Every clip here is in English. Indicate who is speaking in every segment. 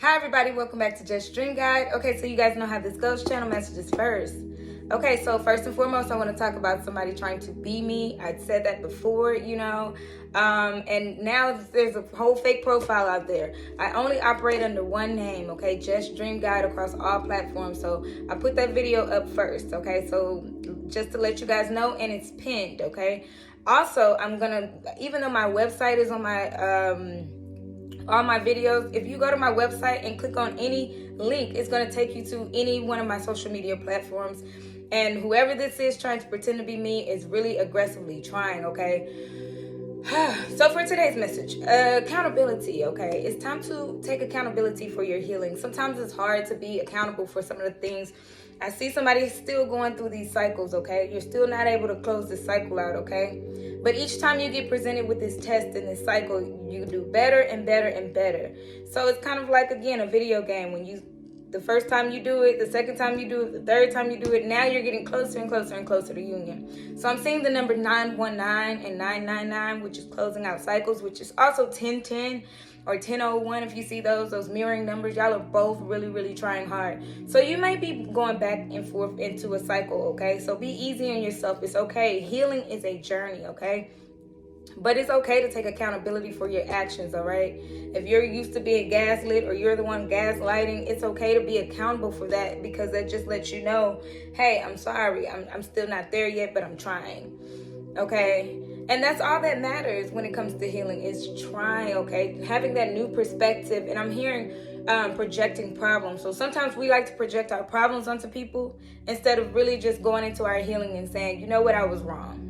Speaker 1: Hi everybody, welcome back to Just Dream Guide. Okay, so you guys know how this goes. Channel messages first. Okay, so first and foremost, I want to talk about somebody trying to be me. I'd said that before, and now there's a whole fake profile out there. I only operate under one name, okay, Just Dream Guide across all platforms. So I put that video up first, okay, so just to let you guys know, and it's pinned, okay. Also, even though my website is on my all my videos, if you go to my website and click on any link, it's going to take you to any one of my social media platforms. And whoever this is trying to pretend to be me is really aggressively trying, okay? So for today's message, accountability, okay? It's time to take accountability for your healing. Sometimes it's hard to be accountable for some of the things. I see somebody still going through these cycles, okay? You're still not able to close this cycle out, okay? But each time you get presented with this test and this cycle, you do better and better and better. So it's kind of like, again, a video game. The first time you do it, the second time you do it, the third time you do it, now you're getting closer and closer and closer to union. So I'm seeing the number 919 and 999, which is closing out cycles, which is also 1010 or 1001. If you see those mirroring numbers, y'all are both really, really trying hard. So you might be going back and forth into a cycle, okay? So be easy on yourself. It's okay. Healing is a journey, okay? But it's okay to take accountability for your actions, all right? If you're used to being gaslit or you're the one gaslighting, it's okay to be accountable for that, because that just lets you know, hey, I'm sorry. I'm still not there yet, but I'm trying, okay? And that's all that matters when it comes to healing, is trying, okay? Having that new perspective. And I'm hearing projecting problems. So sometimes we like to project our problems onto people instead of really just going into our healing and saying, you know what, I was wrong.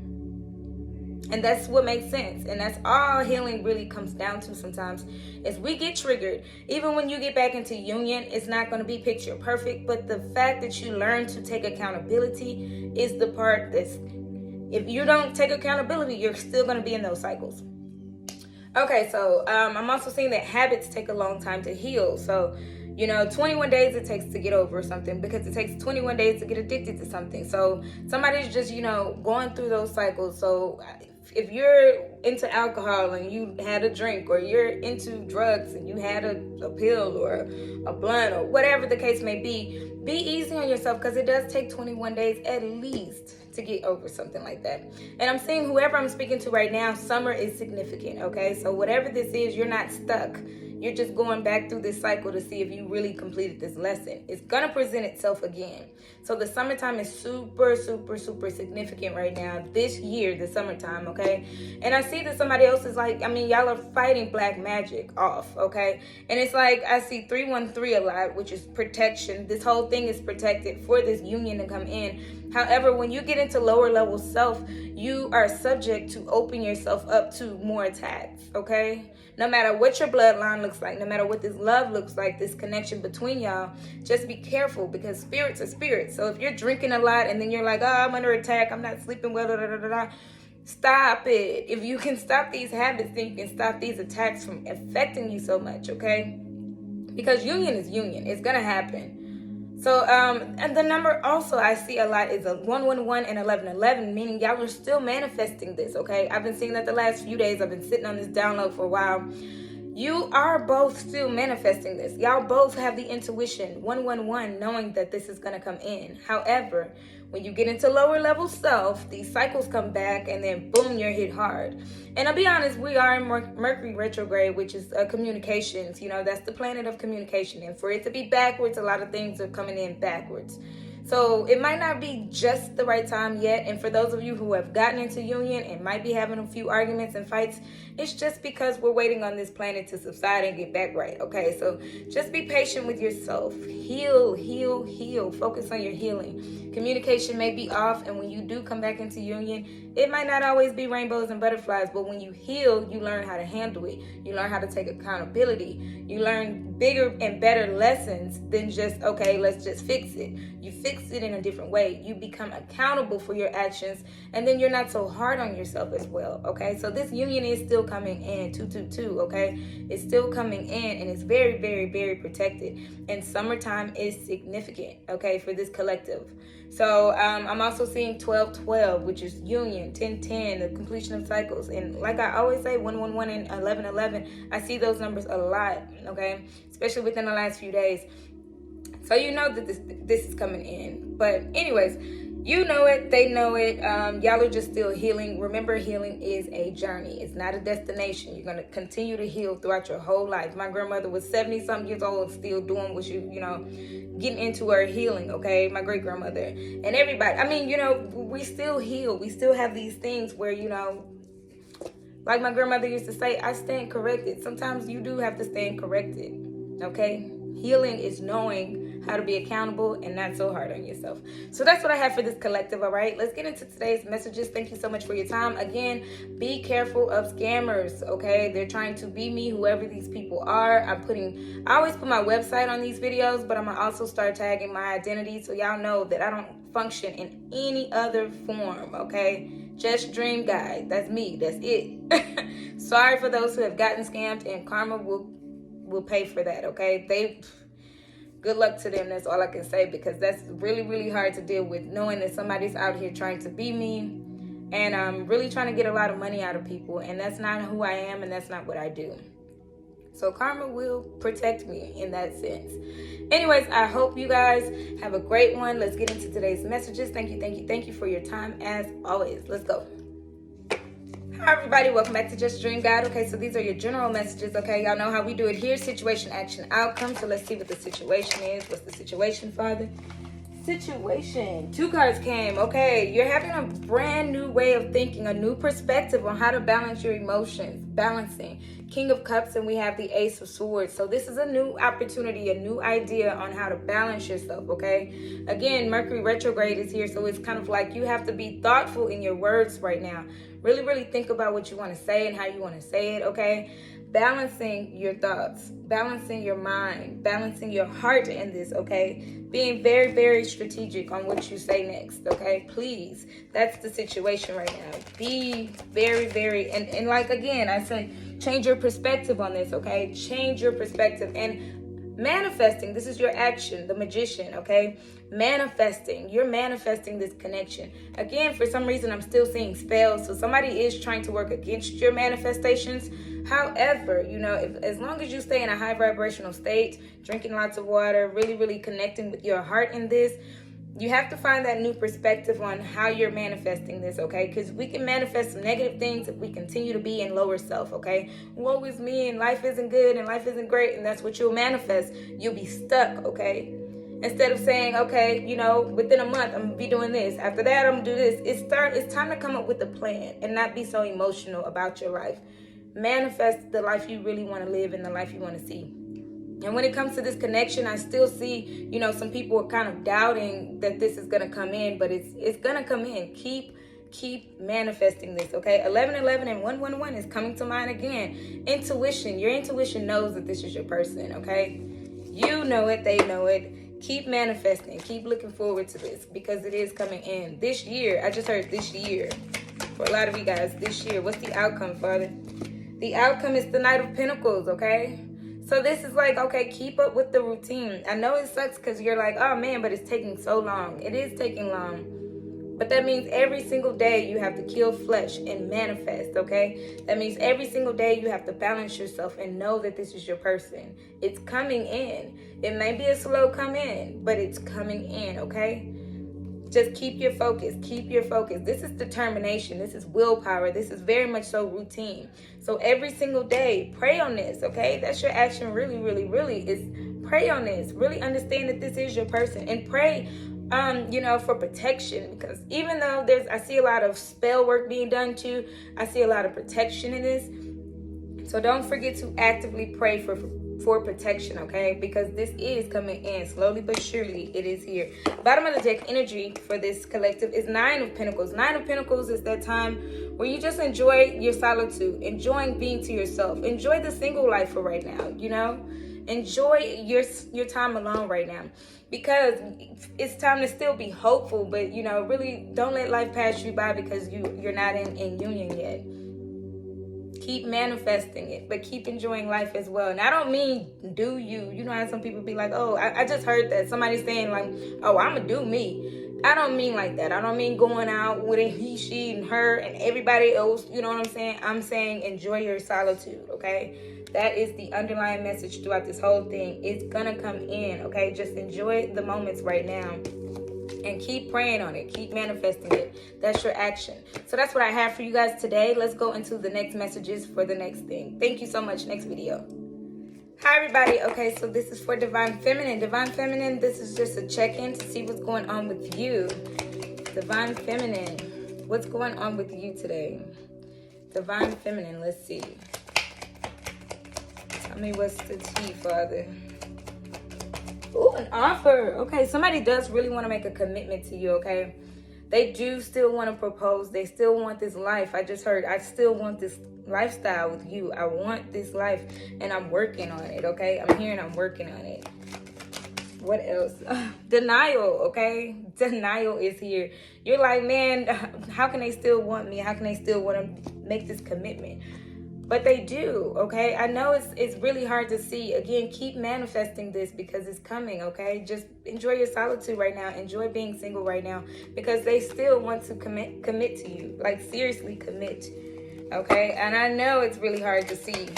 Speaker 1: And that's what makes sense. And that's all healing really comes down to sometimes, is we get triggered. Even when you get back into union, it's not going to be picture perfect. But the fact that you learn to take accountability is the part that's, if you don't take accountability, you're still going to be in those cycles. Okay, so I'm also seeing that habits take a long time to heal. So 21 days it takes to get over something, because it takes 21 days to get addicted to something. So somebody's just, going through those cycles. So if you're into alcohol and you had a drink, or you're into drugs and you had a pill or a blunt or whatever the case may be easy on yourself, because it does take 21 days at least to get over something like that. And I'm seeing whoever I'm speaking to right now, summer is significant, okay? So whatever this is, you're not stuck. You're just going back through this cycle to see if you really completed this lesson. It's going to present itself again. So the summertime is super, super, super significant right now. This year, the summertime, okay? And I see that somebody else is like, y'all are fighting black magic off, okay? And it's like, I see 313 a lot, which is protection. This whole thing is protected for this union to come in. However, when you get into lower level self, you are subject to open yourself up to more attacks, okay? No matter what your bloodline looks like, no matter what this love looks like, this connection between y'all, just be careful, because spirits are spirits. So if you're drinking a lot and then you're like, oh, I'm under attack, I'm not sleeping well, stop it. If you can stop these habits, then you can stop these attacks from affecting you so much, okay? Because union is union. It's going to happen. So, and the number also I see a lot is a 111 and 1111, meaning y'all are still manifesting this, okay? I've been seeing that the last few days. I've been sitting on this download for a while. You are both still manifesting this. Y'all both have the intuition, 111, knowing that this is going to come in. However, when you get into lower level self, these cycles come back and then boom, you're hit hard. And I'll be honest, we are in Mercury retrograde, which is communications. That's the planet of communication. And for it to be backwards, a lot of things are coming in backwards. So it might not be just the right time yet. And for those of you who have gotten into union and might be having a few arguments and fights, it's just because we're waiting on this planet to subside and get back right. Okay, so just be patient with yourself. Heal, heal, heal. Focus on your healing. Communication may be off, and when you do come back into union, it might not always be rainbows and butterflies, but when you heal, you learn how to handle it. You learn how to take accountability. You learn bigger and better lessons than just, okay, let's just fix it. You fix it in a different way. You become accountable for your actions, and then you're not so hard on yourself as well, okay? So this union is still coming in, 222, okay? It's still coming in, and it's very, very, very protected. And summertime is significant, okay, for this collective. So I'm also seeing 1212, which is union. 10, 10, 10, the completion of cycles. And like I always say, 111 and 1111, I see those numbers a lot, okay? Especially within the last few days. So you know that this is coming in. But anyways, you know it, they know it. Y'all are just still healing. Remember, healing is a journey. It's not a destination. You're going to continue to heal throughout your whole life. My grandmother was 70-something years old, still doing what getting into her healing, okay? My great-grandmother. And everybody. I mean, we still heal. We still have these things where, like my grandmother used to say, I stand corrected. Sometimes you do have to stand corrected, okay? Healing is knowing how to be accountable and not so hard on yourself. So that's what I have for this collective, all right? Let's get into today's messages. Thank you so much for your time. Again, be careful of scammers, okay? They're trying to be me, whoever these people are. I always put my website on these videos, but I'm going to also start tagging my identity so y'all know that I don't function in any other form, okay? Just Dream Guide. That's me. That's it. Sorry for those who have gotten scammed, and karma will pay for that, okay? Good luck to them. That's all I can say, because that's really, really hard to deal with, knowing that somebody's out here trying to be me and really trying to get a lot of money out of people. And that's not who I am, and that's not what I do. So karma will protect me in that sense. Anyways, I hope you guys have a great one. Let's get into today's messages. Thank you for your time as always. Let's go. Hi everybody, welcome back to Just Dream Guide. Okay, so these are your general messages, okay? Y'all know how we do it here. Situation, action, outcome. So let's see what the situation is. What's the situation, Father? Situation. 2 cards came. Okay, you're having a brand new way of thinking, a new perspective on how to balance your emotions. Balancing. King of Cups, and we have the Ace of Swords. So this is a new opportunity, a new idea on how to balance yourself, okay? Again, Mercury retrograde is here, so it's kind of like you have to be thoughtful in your words right now. Really, really think about what you want to say and how you want to say it, okay? Balancing your thoughts, balancing your mind, balancing your heart in this, okay? Being very, very strategic on what you say next, okay? Please, that's the situation right now. Be very, very, and like again, I say, change your perspective on this, okay? Change your perspective. And manifesting, this is your action, the Magician, okay? Manifesting, you're manifesting this connection. Again, for some reason, I'm still seeing spells, so somebody is trying to work against your manifestations. However, as long as you stay in a high vibrational state, drinking lots of water, really, really connecting with your heart in this, you have to find that new perspective on how you're manifesting this, okay? Because we can manifest some negative things if we continue to be in lower self, okay? Woe is me, and life isn't good, and life isn't great, and that's what you'll manifest. You'll be stuck, okay? Instead of saying, okay, within a month, I'm going to be doing this. After that, I'm going to do this. It's time to come up with a plan and not be so emotional about your life. Manifest the life you really want to live and the life you want to see. And when it comes to this connection, I still see, some people are kind of doubting that this is going to come in, but it's going to come in. Keep manifesting this, okay? 1111 and 111 is coming to mind again. Intuition. Your intuition knows that this is your person, okay? You know it. They know it. Keep manifesting. Keep looking forward to this, because it is coming in. This year, I just heard this year. For a lot of you guys, this year. What's the outcome, Father? The outcome is the Knight of Pentacles, okay? So this is like, okay, keep up with the routine. I know it sucks because you're like, oh man, but it's taking so long. It is taking long. But that means every single day you have to kill flesh and manifest, okay? That means every single day you have to balance yourself and know that this is your person. It's coming in. It may be a slow come in, but it's coming in, okay? Just keep your focus. Keep your focus. This is determination. This is willpower. This is very much so routine. So every single day, pray on this, okay? That's your action really, really, really is pray on this. Really understand that this is your person. And pray, for protection. Because even though I see a lot of spell work being done too, I see a lot of protection in this. So don't forget to actively pray for protection, okay? Because this is coming in slowly but surely. It is here. Bottom of the deck energy for this collective is 9 of Pentacles. 9 of Pentacles is that time where you just enjoy your solitude, enjoying being to yourself. Enjoy the single life for right now, Enjoy your time alone right now, because it's time to still be hopeful, but really don't let life pass you by because you're not in union yet. Keep manifesting it, but keep enjoying life as well. And I don't mean do you. You know how some people be like, oh, I just heard that somebody's saying like, oh, I'm gonna do me. I don't mean like that. I don't mean going out with a he, she, and her, and everybody else. You know what I'm saying? I'm saying enjoy your solitude, okay? That is the underlying message throughout this whole thing. It's gonna come in, okay? Just enjoy the moments right now and keep praying on it. Keep manifesting it. That's your action. So that's what I have for you guys today. Let's go into the next messages for the next thing. Thank you so much. Next video. Hi everybody. Okay, so this is for Divine Feminine. Divine Feminine, this is just a check-in to see what's going on with you. Divine Feminine, what's going on with you today? Divine Feminine, let's see. Tell me what's the tea, Father. Ooh, an offer. Okay, somebody does really want to make a commitment to you, okay? They do still want to propose. They still want this life. I just heard, I still want this lifestyle with you. I want this life, and I'm working on it, okay? I'm hearing I'm working on it. What else? Denial, okay? Denial is here. You're like, man, how can they still want me? How can they still want to make this commitment? But they do, okay? I know it's really hard to see. Again, keep manifesting this because it's coming, okay? Just enjoy your solitude right now. Enjoy being single right now because they still want to commit to you. Like, seriously commit, okay? And I know it's really hard to see,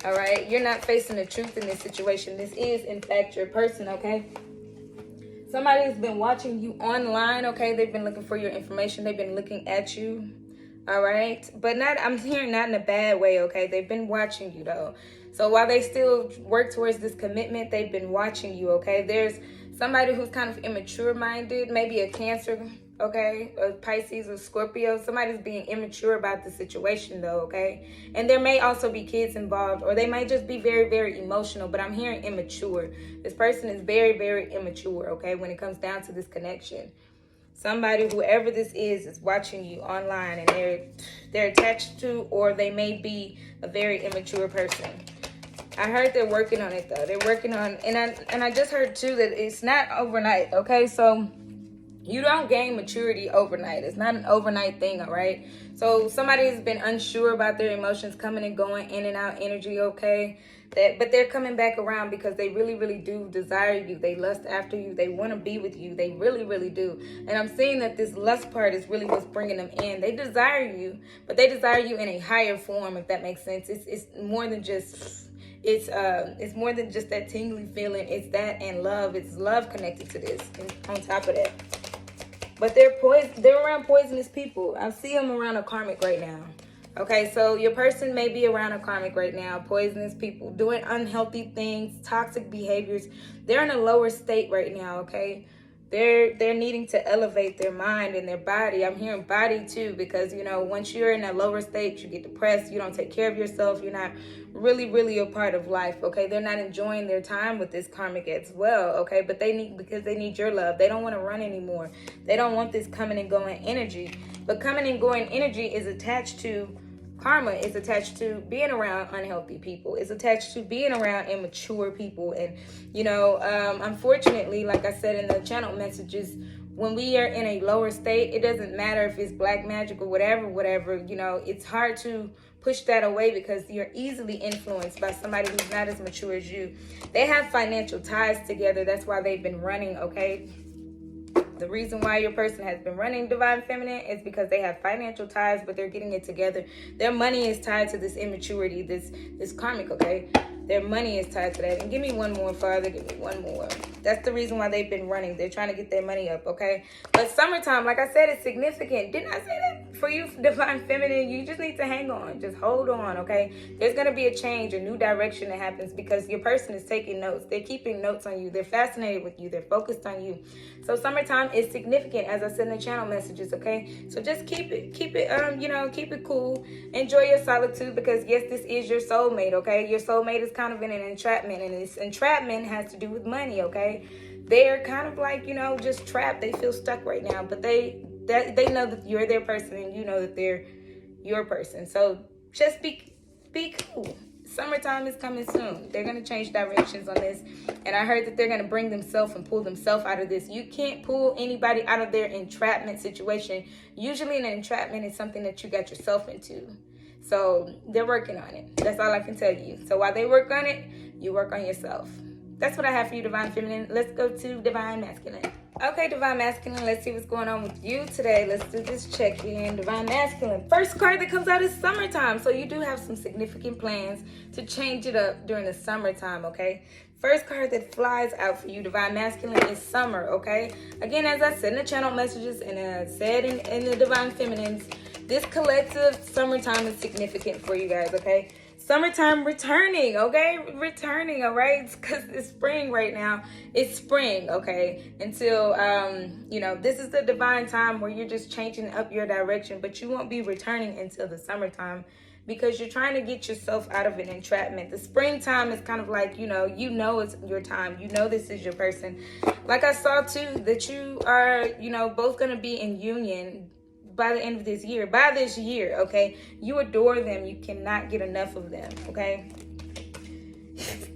Speaker 1: all right? You're not facing the truth in this situation. This is, in fact, your person, okay? Somebody's been watching you online, okay? They've been looking for your information. They've been looking at you. All right, but not, I'm hearing not in a bad way, okay? They've been watching you though. So while they still work towards this commitment, they've been watching you, okay? There's somebody who's kind of immature minded, maybe a Cancer, okay? A Pisces or Scorpio. Somebody's being immature about the situation though, okay? And there may also be kids involved, or they might just be very, very emotional, but I'm hearing immature. This person is very, very immature, okay? When it comes down to this connection. Somebody, whoever this is watching you online, and they're attached to, or they may be a very immature person. I heard they're working on it though. They're working on, and I just heard too that it's not overnight. Okay, so you don't gain maturity overnight. It's not an overnight thing, all right? So somebody has been unsure about their emotions, coming and going, in and out energy, okay? But they're coming back around because they really, really do desire you. They lust after you. They want to be with you. They really, really do. And I'm seeing that this lust part is really what's bringing them in. They desire you, but they desire you in a higher form, if that makes sense. It's more than just... It's more than just that tingly feeling. It's that and love. It's love connected to this. And on top of that. But they're around poisonous people. I see them around a karmic right now. Okay, so your person may be around a karmic right now, poisonous people, doing unhealthy things, toxic behaviors. They're in a lower state right now, okay? They're needing to elevate their mind and their body. I'm hearing body too, because, you know, once you're in a lower state, you get depressed, you don't take care of yourself, you're not really, really a part of life, okay? They're not enjoying their time with this karmic as well, okay? But because they need your love. They don't want to run anymore. They don't want this coming and going energy. But coming and going energy is attached to karma. Is attached to being around unhealthy people. It's attached to being around immature people. And, you know, unfortunately, like I said in the channel messages, when we are in a lower state, it doesn't matter if it's black magic or whatever, you know, it's hard to push that away because you're easily influenced by somebody who's not as mature as you. They have financial ties together. That's why they've been running, okay? The reason why your person has been running Divine Feminine is because they have financial ties, but they're getting it together. Their money is tied to this immaturity, this karmic, okay? Their money is tied to that. And give me one more, Father. Give me one more. That's the reason why they've been running. They're trying to get their money up, okay? But summertime, like I said, is significant. Didn't I say that? For you, Divine Feminine, you just need to hang on. Just hold on, okay? There's going to be a change, a new direction that happens because your person is taking notes. They're keeping notes on you. They're fascinated with you. They're focused on you. So summertime is significant, as I said in the channel messages, okay? So just keep it, you know, keep it cool. Enjoy your solitude because, yes, this is your soulmate, okay? Your soulmate is kind of in an entrapment, and this entrapment has to do with money, okay? They're kind of like, you know, just trapped. They feel stuck right now, but they know that you're their person and you know that they're your person. So just be cool. Summertime is coming soon. They're going to change directions on this. And I heard that they're going to bring themselves and pull themselves out of this. You can't pull anybody out of their entrapment situation. Usually an entrapment is something that you got yourself into. So they're working on it. That's all I can tell you. So while they work on it, you work on yourself. That's what I have for you, Divine Feminine. Let's go to Divine Masculine. Okay, Divine Masculine, let's see what's going on with you today. Let's do this check-in. Divine Masculine, first card that comes out is summertime. So you do have some significant plans to change it up during the summertime, okay? First card that flies out for you, Divine Masculine, is summer, okay? Again, as I said in the channel messages and said in the Divine Feminines, this collective summertime is significant for you guys, okay? Summertime returning, okay? Returning, all right? Because it's spring right now. It's spring, okay? Until, this is the divine time where you're just changing up your direction, but you won't be returning until the summertime because you're trying to get yourself out of an entrapment. The springtime is kind of like, you know it's your time. You know this is your person. Like I saw, too, that you are, both going to be in union by the end of this year, okay? You adore them. You cannot get enough of them, okay?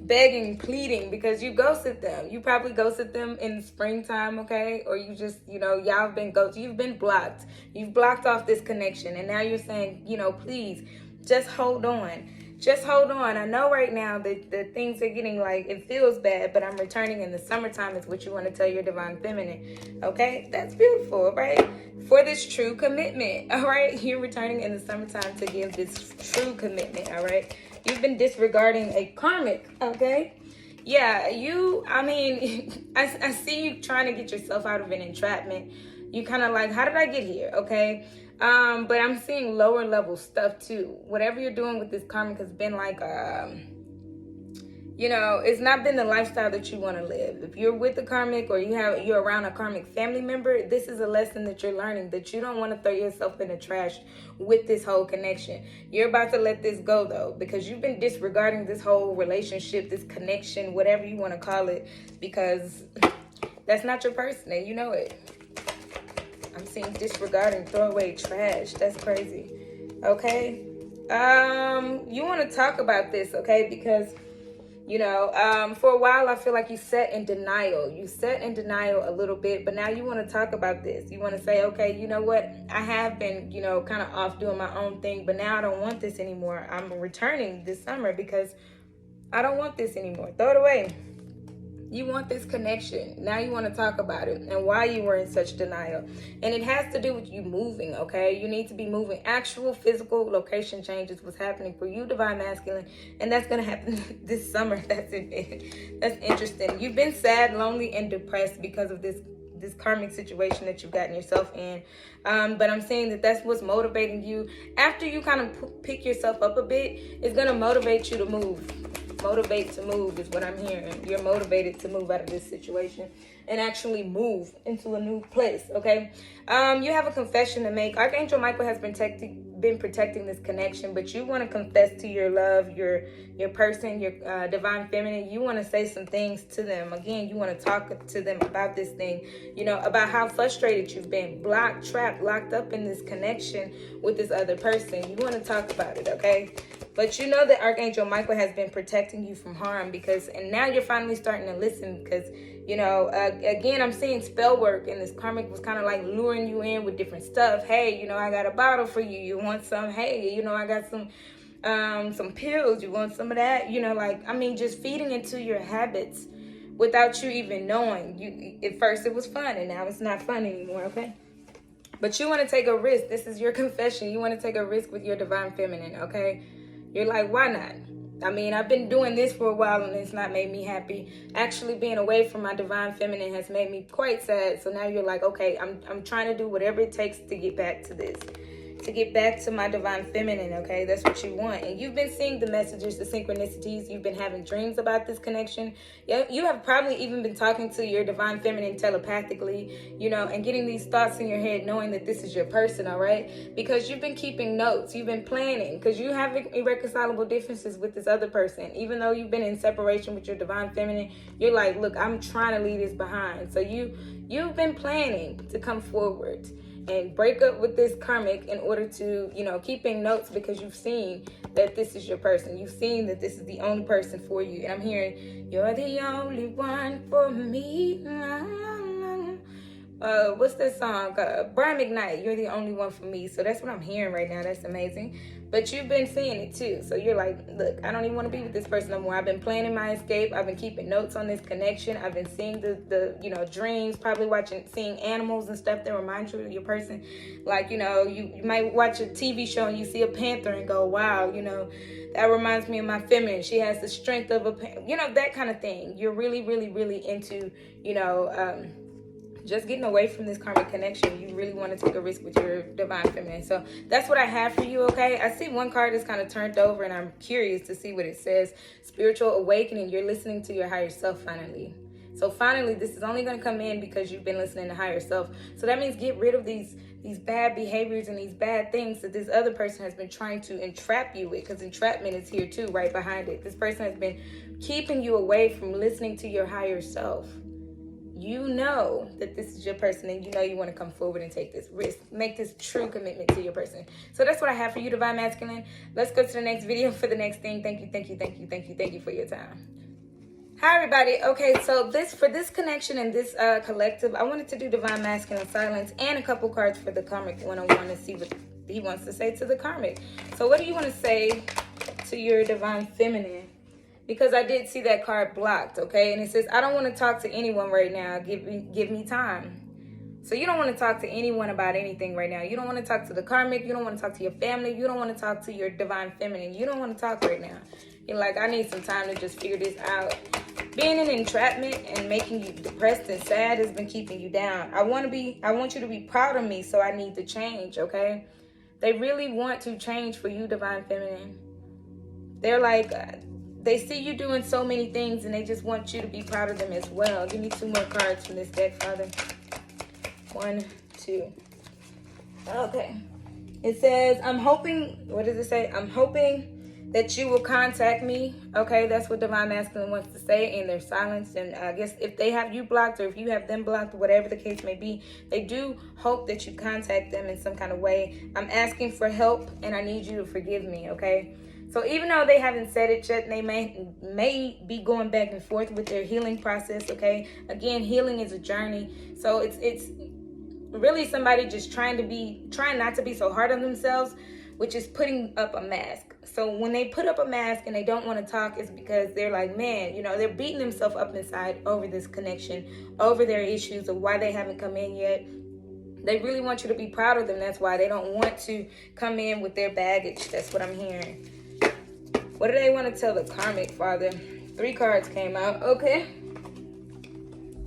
Speaker 1: Begging, pleading, because you ghosted them. You probably ghosted them in the springtime, okay? Or you just, y'all have been ghosted. You've been blocked. You've blocked off this connection. And now you're saying, please, just hold on. Just hold on. I know right now that the things are getting it feels bad, but I'm returning in the summertime is what you want to tell your Divine Feminine. Okay? That's beautiful, right? For this true commitment, all right? You're returning in the summertime to give this true commitment, all right? You've been disregarding a karmic, okay? Yeah, I see you trying to get yourself out of an entrapment. You kind of how did I get here, okay? But I'm seeing lower level stuff too. Whatever you're doing with this karmic has been it's not been the lifestyle that you want to live. If you're with the karmic or you're around a karmic family member, this is a lesson that you're learning, that you don't want to throw yourself in the trash with this whole connection. You're about to let this go though, because you've been disregarding this whole relationship, this connection, whatever you want to call it, because that's not your person and you know it. I'm seeing disregarding, throw away, trash. That's crazy. Okay? You want to talk about this, okay? Because, for a while, I feel like you sat in denial. You sat in denial a little bit, but now you want to talk about this. You want to say, okay, you know what? I have been, kind of off doing my own thing, but now I don't want this anymore. I'm returning this summer because I don't want this anymore. Throw it away. You want this connection. Now you want to talk about it and why you were in such denial. And it has to do with you moving, okay? You need to be moving. Actual physical location changes was happening for you, Divine Masculine. And that's going to happen this summer. That's it. That's interesting. You've been sad, lonely, and depressed because of this karmic situation that you've gotten yourself in. But I'm saying that that's what's motivating you. After you kind of pick yourself up a bit, it's going to motivate you to move. Motivate to move is what I'm hearing. You're motivated to move out of this situation and actually move into a new place, okay? You have a confession to make. Archangel Michael has been protecting this connection, but you want to confess to your love, your person, your Divine Feminine. You want to say some things to them. Again, you want to talk to them about this thing, about how frustrated you've been, blocked, trapped, locked up in this connection with this other person. You want to talk about it, okay? But you know that Archangel Michael has been protecting you from harm and now you're finally starting to listen because, again, I'm seeing spell work and this karmic was kind of luring you in with different stuff. Hey, I got a bottle for you. You want some? Hey, I got some pills. You want some of that? Just feeding into your habits without you even knowing. At first it was fun and now it's not fun anymore, okay? But you want to take a risk. This is your confession. You want to take a risk with your Divine Feminine, okay? You're like, why not? I've been doing this for a while and it's not made me happy. Actually being away from my Divine Feminine has made me quite sad. So now you're like, okay, I'm trying to do whatever it takes to get back to this. To get back to my Divine Feminine, okay? That's what you want. And you've been seeing the messages, the synchronicities. You've been having dreams about this connection. You have probably even been talking to your Divine Feminine telepathically, and getting these thoughts in your head, knowing that this is your person, all right? Because you've been keeping notes. You've been planning because you have irreconcilable differences with this other person. Even though you've been in separation with your Divine Feminine, you're like, look, I'm trying to leave this behind. So you've been planning to come forward and break up with this karmic in order to, keeping notes because you've seen that this is your person. You've seen that this is the only person for you. And I'm hearing, you're the only one for me. what's that song? Brian McKnight, You're the Only One for Me. So that's what I'm hearing right now. That's amazing. But you've been seeing it too. So you're like, look, I don't even want to be with this person no more. I've been planning my escape. I've been keeping notes on this connection. I've been seeing the dreams, probably seeing animals and stuff that remind you of your person. Like, you might watch a TV show and you see a panther and go, wow, that reminds me of my feminine. She has the strength of a panther, that kind of thing. You're really, really, really into, just getting away from this karmic connection. You really want to take a risk with your divine feminine. So that's what I have for you, okay? I see one card that's kind of turned over, and I'm curious to see what it says. Spiritual awakening. You're listening to your higher self finally. So finally, this is only going to come in because you've been listening to higher self. So that means get rid of these bad behaviors and these bad things that this other person has been trying to entrap you with, because entrapment is here too, right behind it. This person has been keeping you away from listening to your higher self. You know that this is your person, and you want to come forward and take this risk. Make this true commitment to your person. So that's what I have for you, Divine Masculine. Let's go to the next video for the next thing. Thank you for your time. Hi, everybody. Okay, so for this connection and this collective, I wanted to do Divine Masculine Silence and a couple cards for the Karmic 101 to see what he wants to say to the Karmic. So what do you want to say to your Divine Feminine? Because I did see that card blocked, okay? And it says, I don't want to talk to anyone right now. Give me time. So you don't want to talk to anyone about anything right now. You don't want to talk to the Karmic. You don't want to talk to your family. You don't want to talk to your Divine Feminine. You don't want to talk right now. You're like, I need some time to just figure this out. Being in entrapment and making you depressed and sad has been keeping you down. I want you to be proud of me, so I need to change, okay? They really want to change for you, Divine Feminine. They're like... they see you doing so many things, and they just want you to be proud of them as well. Give me 2 more cards from this deck, Father. 1, 2. Okay. It says, I'm hoping, what does it say? I'm hoping that you will contact me. Okay, that's what Divine Masculine wants to say in their silence. And I guess if they have you blocked, or if you have them blocked, whatever the case may be, they do hope that you contact them in some kind of way. I'm asking for help, and I need you to forgive me, okay? So even though they haven't said it yet, they may be going back and forth with their healing process, okay? Again, healing is a journey. So it's really somebody just trying not to be so hard on themselves, which is putting up a mask. So when they put up a mask and they don't want to talk, it's because they're like, man, they're beating themselves up inside over this connection, over their issues of why they haven't come in yet. They really want you to be proud of them. That's why they don't want to come in with their baggage. That's what I'm hearing. What do they want to tell the Karmic, Father? 3 cards came out. Okay.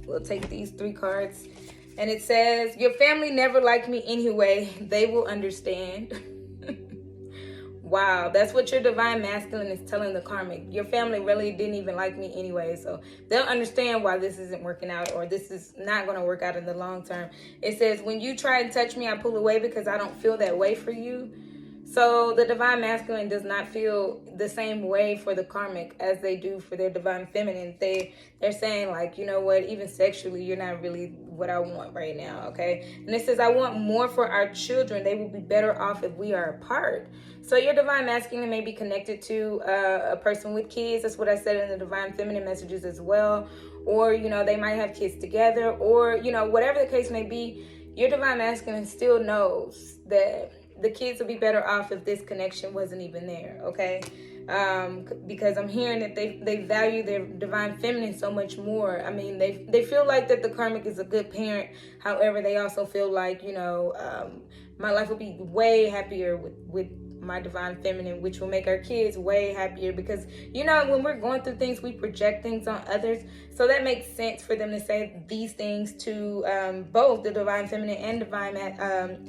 Speaker 1: We'll take these 3 cards. And it says, your family never liked me anyway. They will understand. Wow. That's what your Divine Masculine is telling the Karmic. Your family really didn't even like me anyway. So they'll understand why this isn't working out, or this is not going to work out in the long term. It says, when you try and touch me, I pull away because I don't feel that way for you. So the Divine Masculine does not feel the same way for the Karmic as they do for their Divine Feminine. They're saying, like, you know what, even sexually, you're not really what I want right now, okay? And it says, I want more for our children. They will be better off if we are apart. So your Divine Masculine may be connected to a person with kids. That's what I said in the Divine Feminine messages as well. Or, they might have kids together. Or, whatever the case may be, your Divine Masculine still knows that the kids would be better off if this connection wasn't even there, okay? Because I'm hearing that they value their Divine Feminine so much more. I mean, they feel like that the Karmic is a good parent. However, they also feel like, my life will be way happier with my Divine Feminine, which will make our kids way happier, because when we're going through things, we project things on others. So that makes sense for them to say these things to both the Divine Feminine and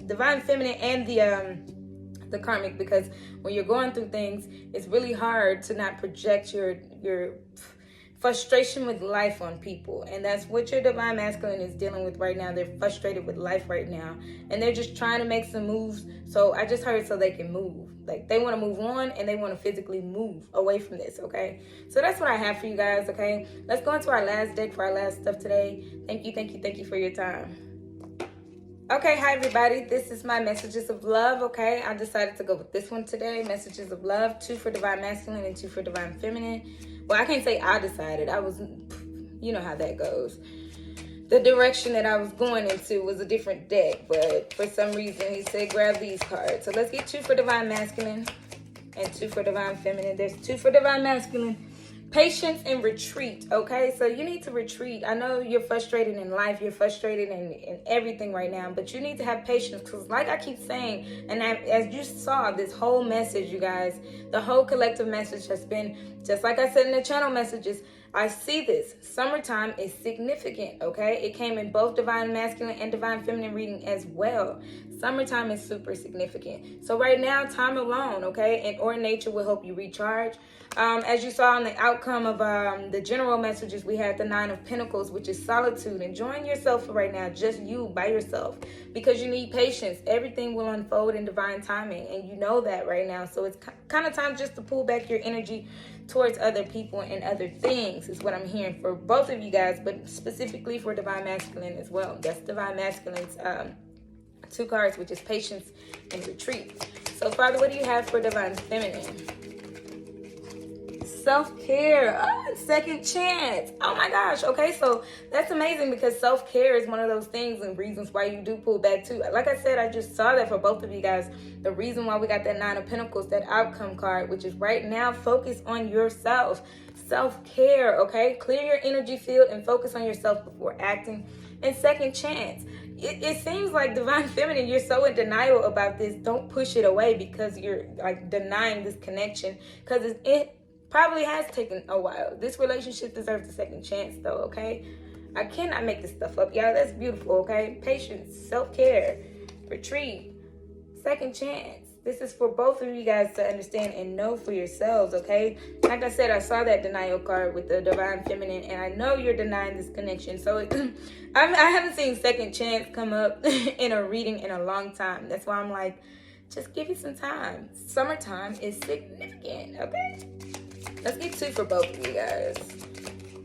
Speaker 1: Divine Feminine and the Karmic, because when you're going through things, it's really hard to not project your frustration with life on people. And that's what your Divine Masculine is dealing with right now. They're frustrated with life right now, and they're just trying to make some moves. So I just heard, so they can move. Like, they want to move on, and they want to physically move away from this, okay? So that's what I have for you guys, okay? Let's go into our last deck for our last stuff today. Thank you for your time. Okay, hi everybody. This is my messages of love, okay? I decided to go with this one today. Messages of love, 2 for Divine Masculine and 2 for Divine Feminine. Well, I can't say I decided. You know how that goes. the direction that I was going into was a different deck, but for some reason he said grab these cards. So let's get 2 for Divine Masculine and 2 for Divine Feminine. There's 2 for Divine Masculine. Patience and retreat, okay? So you need to retreat. I know you're frustrated in life. You're frustrated in everything right now, but you need to have patience because like I keep saying, and as you saw this whole message, you guys, the whole collective message has been, just like I said in the channel messages, I see this. Summertime is significant, okay? It came in both Divine Masculine and Divine Feminine reading as well. Summertime is super significant. So right now, time alone, okay, and or nature will help you recharge. As you saw in the outcome of the general messages, we had the 9 of Pentacles, which is solitude. Enjoying yourself for right now, just you by yourself, because you need patience. Everything will unfold in divine timing, and you know that right now. So it's kind of time just to pull back your energy towards other people and other things is what I'm hearing for both of you guys, but specifically for Divine Masculine as well. That's Divine Masculine's 2 cards, which is patience and retreat. So Father, what do you have for Divine Feminine? Self-care. Oh, second chance. Oh my gosh. Okay, so that's amazing because self-care is one of those things and reasons why you do pull back too. Like I said, I just saw that for both of you guys. The reason why we got that 9 of Pentacles, that outcome card, which is right now focus on yourself. Self-care, okay? Clear your energy field and focus on yourself before acting. And second chance. It seems like Divine Feminine, you're so in denial about this. Don't push it away because you're like denying this connection because it probably has taken a while. This relationship deserves a second chance though, okay? I cannot make this stuff up, y'all. That's beautiful, okay? Patience, self-care, retreat, second chance. This is for both of you guys to understand and know for yourselves, okay? Like I said, I saw that denial card with the Divine Feminine, and I know you're denying this connection. So I haven't seen second chance come up in a reading in a long time. That's why I'm like, just give it some time. Summertime is significant, okay? Let's get 2 for both of you guys.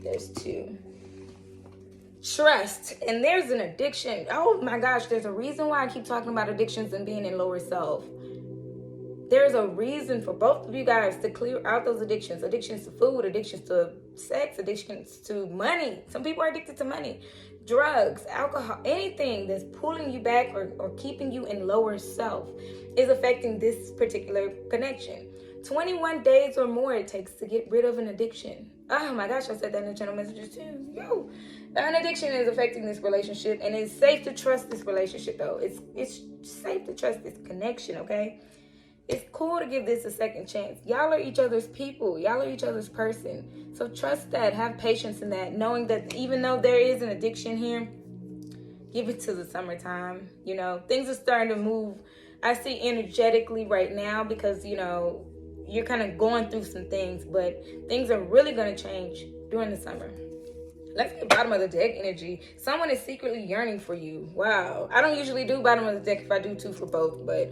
Speaker 1: There's 2. Trust. And there's an addiction. Oh my gosh, there's a reason why I keep talking about addictions and being in lower self. There's a reason for both of you guys to clear out those addictions. Addictions to food, addictions to sex, addictions to money. Some people are addicted to money. Drugs, alcohol, anything that's pulling you back or keeping you in lower self is affecting this particular connection. 21 days or more it takes to get rid of an addiction. Oh my gosh, I said that in the channel messages too. Yo, an addiction is affecting this relationship, and it's safe to trust this relationship though. It's safe to trust this connection, okay? It's cool to give this a second chance. Y'all are each other's people. Y'all are each other's person. So trust that. Have patience in that. Knowing that even though there is an addiction here, give it to the summertime. You know, things are starting to move. I see energetically right now because, you know, you're kind of going through some things, but things are really going to change during the summer. Let's get bottom of the deck energy. Someone is secretly yearning for you. Wow. I don't usually do bottom of the deck if I do 2 for both, but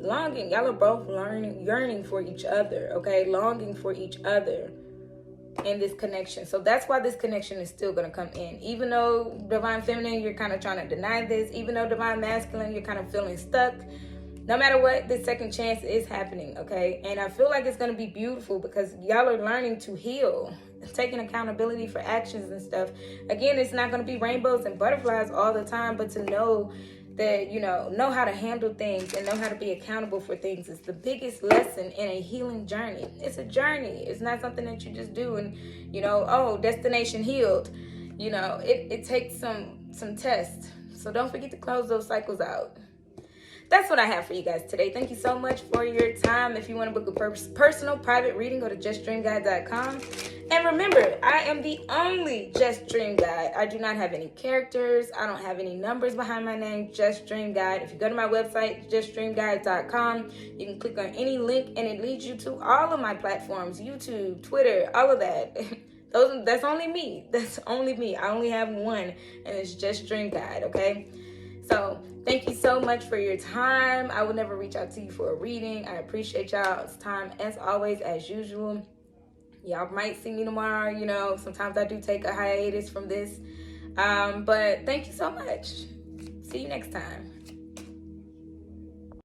Speaker 1: longing. Y'all are both yearning for each other, okay? Longing for each other in this connection. So that's why this connection is still going to come in. Even though Divine Feminine, you're kind of trying to deny this. Even though Divine Masculine, you're kind of feeling stuck. No matter what, this second chance is happening, okay? And I feel like it's going to be beautiful because y'all are learning to heal, taking accountability for actions and stuff. Again, it's not going to be rainbows and butterflies all the time, but to know that, you know how to handle things and know how to be accountable for things is the biggest lesson in a healing journey. It's a journey. It's not something that you just do and, you know, oh, destination healed. You know, it takes some tests. So don't forget to close those cycles out. That's what I have for you guys today. Thank you so much for your time. If you want to book a personal private reading, go to justdreamguide.com. And remember, I am the only Just Dream Guide. I do not have any characters. I don't have any numbers behind my name. Just Dream Guide. If you go to my website, justdreamguide.com, you can click on any link and it leads you to all of my platforms, YouTube, Twitter, all of that. That's only me. That's only me. I only have one, and it's Just Dream Guide, okay? So thank you so much for your time. I would never reach out to you for a reading. I appreciate y'all's time as always, as usual. Y'all might see me tomorrow. You know, sometimes I do take a hiatus from this. But thank you so much. See you next time.